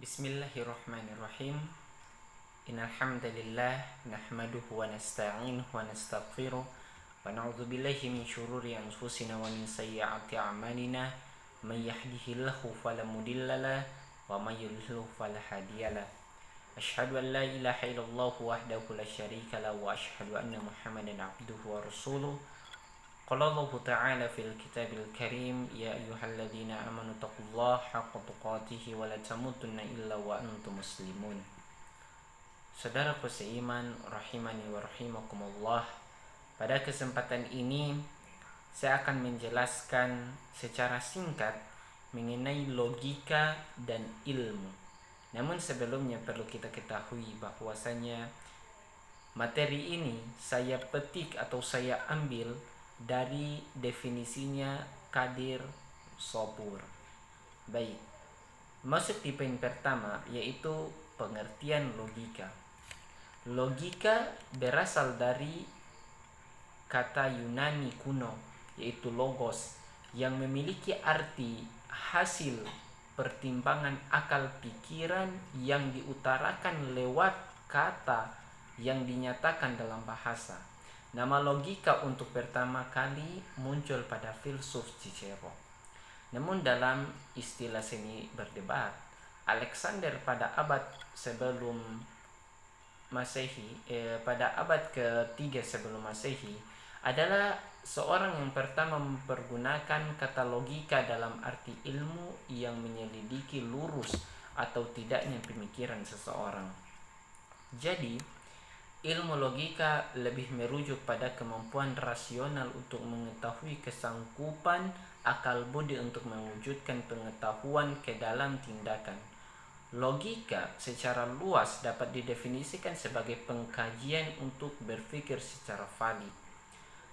Bismillahirrahmanirrahim. Innal hamdalillah nahmaduhu wa nasta'inuhu wa nastaghfiruh wa na'udzu billahi min shururi anfusina wa min sayyiati a'malina. May yahdihillahu fala mudhillalah wa may yudhlil fala hadiyalah. Asyhadu an la ilaha illallah wahdahu la syarika lahu wa asyhadu anna Muhammadan abduhu wa rasuluh. Qala Allah Ta'ala fil kitabil karim, ya ayyuhalladzina amanu taqullaha haqqa tuqatih wa la tamutunna illa wa antum muslimun. Saudaraku seiman rahimani wa rahimakumullah, pada kesempatan ini saya akan menjelaskan secara singkat mengenai logika dan ilmu. Namun sebelumnya perlu kita ketahui bahwasanya materi ini saya petik atau saya ambil dari definisinya Kadir Sopur. Baik, masuk di poin pertama, yaitu pengertian logika. Logika berasal dari kata Yunani kuno, yaitu logos, yang memiliki arti hasil pertimbangan akal pikiran yang diutarakan lewat kata yang dinyatakan dalam bahasa. Nama logika untuk pertama kali muncul pada filsuf Cicero. Namun dalam istilah seni berdebat, Alexander pada abad sebelum Masehi, pada abad ke-3 sebelum Masehi, adalah seorang yang pertama mempergunakan kata logika dalam arti ilmu yang menyelidiki lurus atau tidaknya pemikiran seseorang. Jadi, ilmu logika lebih merujuk pada kemampuan rasional untuk mengetahui kesanggupan akal budi untuk mewujudkan pengetahuan ke dalam tindakan. Logika secara luas dapat didefinisikan sebagai pengkajian untuk berpikir secara valid.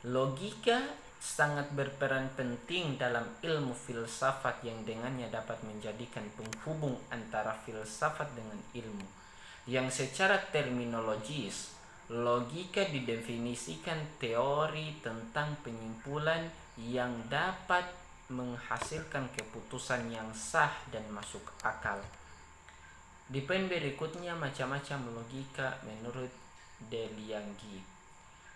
Logika sangat berperan penting dalam ilmu filsafat yang dengannya dapat menjadikan penghubung antara filsafat dengan ilmu, yang secara terminologis logika didefinisikan teori tentang penyimpulan yang dapat menghasilkan keputusan yang sah dan masuk akal. Di poin berikutnya, macam-macam logika menurut Delianggi.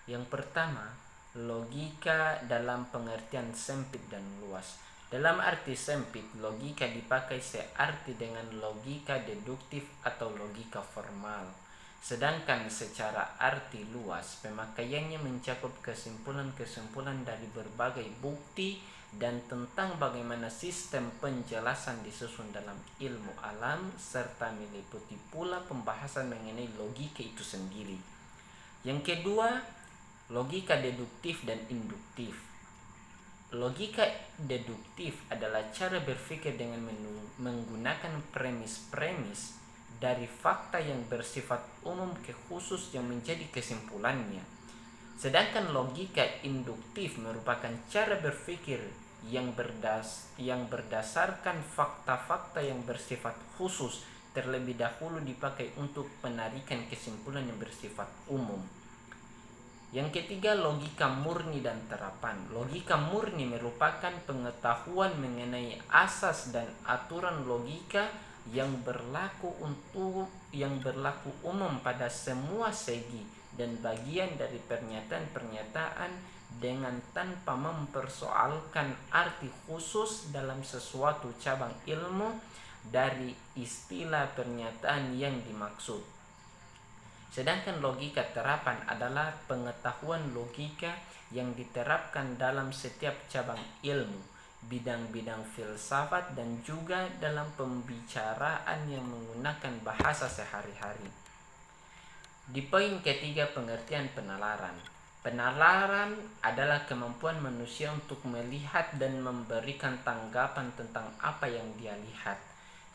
Yang pertama, logika dalam pengertian sempit dan luas. Dalam arti sempit, logika dipakai searti dengan logika deduktif atau logika formal. Sedangkan secara arti luas, pemakaiannya mencakup kesimpulan-kesimpulan dari berbagai bukti dan tentang bagaimana sistem penjelasan disusun dalam ilmu alam, serta meliputi pula pembahasan mengenai logika itu sendiri. Yang kedua, logika deduktif dan induktif. Logika deduktif adalah cara berpikir dengan menggunakan premis-premis dari fakta yang bersifat umum ke khusus yang menjadi kesimpulannya. Sedangkan logika induktif merupakan cara berpikir yang berdasarkan fakta-fakta yang bersifat khusus terlebih dahulu dipakai untuk penarikan kesimpulan yang bersifat umum. Yang ketiga, logika murni dan terapan. Logika murni merupakan pengetahuan mengenai asas dan aturan logika yang berlaku umum pada semua segi dan bagian dari pernyataan-pernyataan dengan tanpa mempersoalkan arti khusus dalam sesuatu cabang ilmu dari istilah pernyataan yang dimaksud. Sedangkan logika terapan adalah pengetahuan logika yang diterapkan dalam setiap cabang ilmu, bidang-bidang filsafat, dan juga dalam pembicaraan yang menggunakan bahasa sehari-hari. Di poin ketiga, pengertian penalaran. Penalaran adalah kemampuan manusia untuk melihat dan memberikan tanggapan tentang apa yang dia lihat.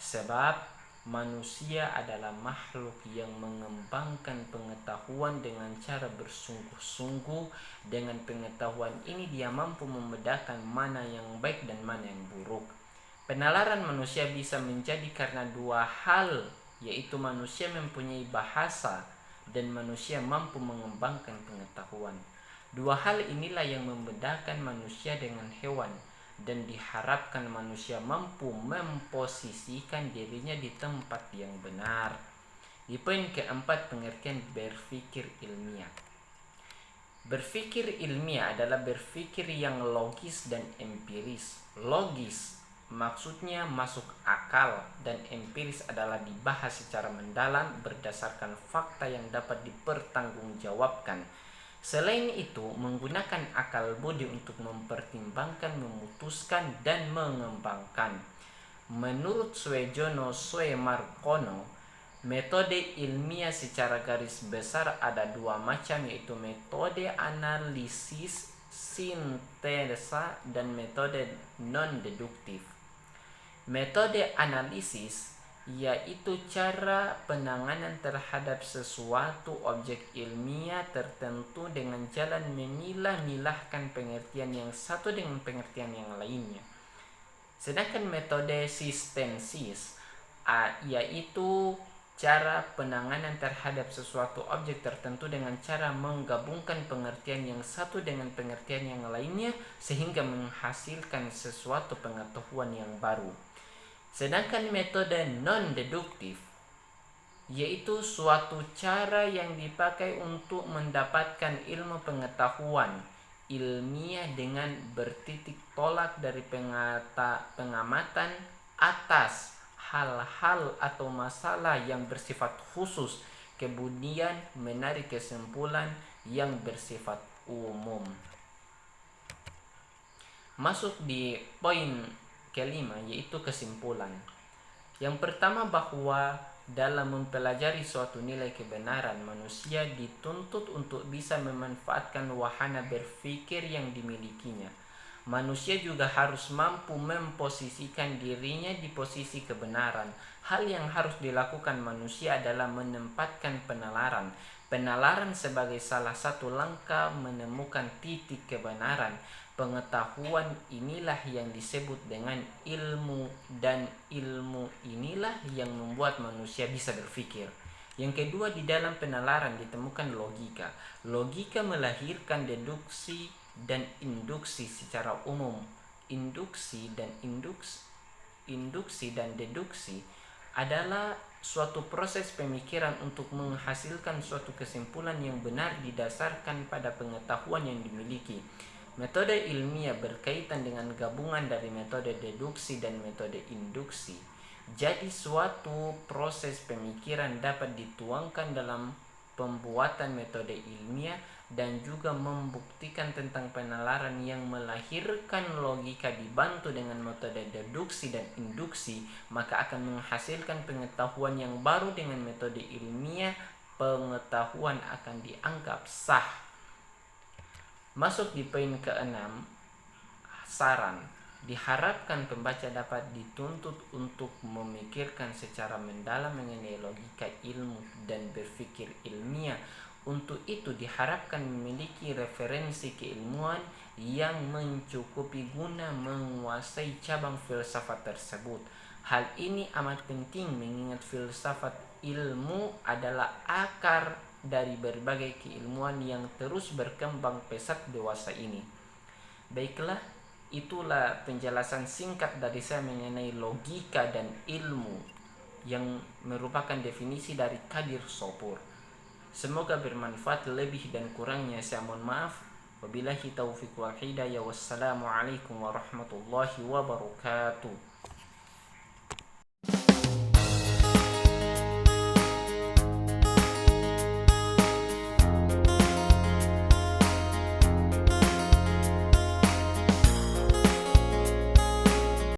Sebab manusia adalah makhluk yang mengembangkan pengetahuan dengan cara bersungguh-sungguh. Dengan pengetahuan ini dia mampu membedakan mana yang baik dan mana yang buruk. Penalaran manusia bisa menjadi karena dua hal, yaitu manusia mempunyai bahasa dan manusia mampu mengembangkan pengetahuan. Dua hal inilah yang membedakan manusia dengan hewan. dan diharapkan manusia mampu memposisikan dirinya di tempat yang benar. Di poin keempat, pengertian berpikir ilmiah. Berpikir ilmiah adalah berpikir yang logis dan empiris. Logis maksudnya masuk akal, dan empiris adalah dibahas secara mendalam berdasarkan fakta yang dapat dipertanggungjawabkan. Selain itu, menggunakan akal budi untuk mempertimbangkan, memutuskan, dan mengembangkan. Menurut Suejono Suemarkono, metode ilmiah secara garis besar ada dua macam, yaitu metode analisis sintesa dan metode non-deduktif. Metode analisis yaitu cara penanganan terhadap sesuatu objek ilmiah tertentu dengan jalan memilah-milahkan pengertian yang satu dengan pengertian yang lainnya. Sedangkan metode sistensis yaitu cara penanganan terhadap sesuatu objek tertentu dengan cara menggabungkan pengertian yang satu dengan pengertian yang lainnya sehingga menghasilkan sesuatu pengetahuan yang baru. Sedangkan metode non-deduktif yaitu suatu cara yang dipakai untuk mendapatkan ilmu pengetahuan ilmiah dengan bertitik tolak dari pengamatan atas hal-hal atau masalah yang bersifat khusus, kemudian menarik kesimpulan yang bersifat umum. Masuk di poin kelima, yaitu kesimpulan. Yang pertama, bahwa dalam mempelajari suatu nilai kebenaran, manusia dituntut untuk bisa memanfaatkan wahana berpikir yang dimilikinya. Manusia juga harus mampu memposisikan dirinya di posisi kebenaran. Hal yang harus dilakukan manusia adalah menempatkan penalaran. Penalaran sebagai salah satu langkah menemukan titik kebenaran. Pengetahuan inilah yang disebut dengan ilmu, dan ilmu inilah yang membuat manusia bisa berpikir. Yang kedua, di dalam penalaran ditemukan logika. Logika melahirkan deduksi dan induksi secara umum. Induksi dan deduksi adalah suatu proses pemikiran untuk menghasilkan suatu kesimpulan yang benar didasarkan pada pengetahuan yang dimiliki. Metode ilmiah berkaitan dengan gabungan dari metode deduksi dan metode induksi. Jadi suatu proses pemikiran dapat dituangkan dalam pembuatan metode ilmiah dan juga membuktikan tentang penalaran yang melahirkan logika dibantu dengan metode deduksi dan induksi, maka akan menghasilkan pengetahuan yang baru. Dengan metode ilmiah, pengetahuan akan dianggap sah. Masuk di poin keenam, saran. Diharapkan pembaca dapat dituntut untuk memikirkan secara mendalam mengenai logika ilmu dan berpikir ilmiah. Untuk itu diharapkan memiliki referensi keilmuan yang mencukupi guna menguasai cabang filsafat tersebut. Hal ini amat penting mengingat filsafat ilmu adalah akar dari berbagai keilmuan yang terus berkembang pesat dewasa ini. Baiklah, itulah penjelasan singkat dari saya mengenai logika dan ilmu yang merupakan definisi dari Kadir Sopur. Semoga bermanfaat. Lebih dan kurangnya saya mohon maaf. Wabillahi taufiq wal hidayah. Wassalamualaikum warahmatullahi wabarakatuh.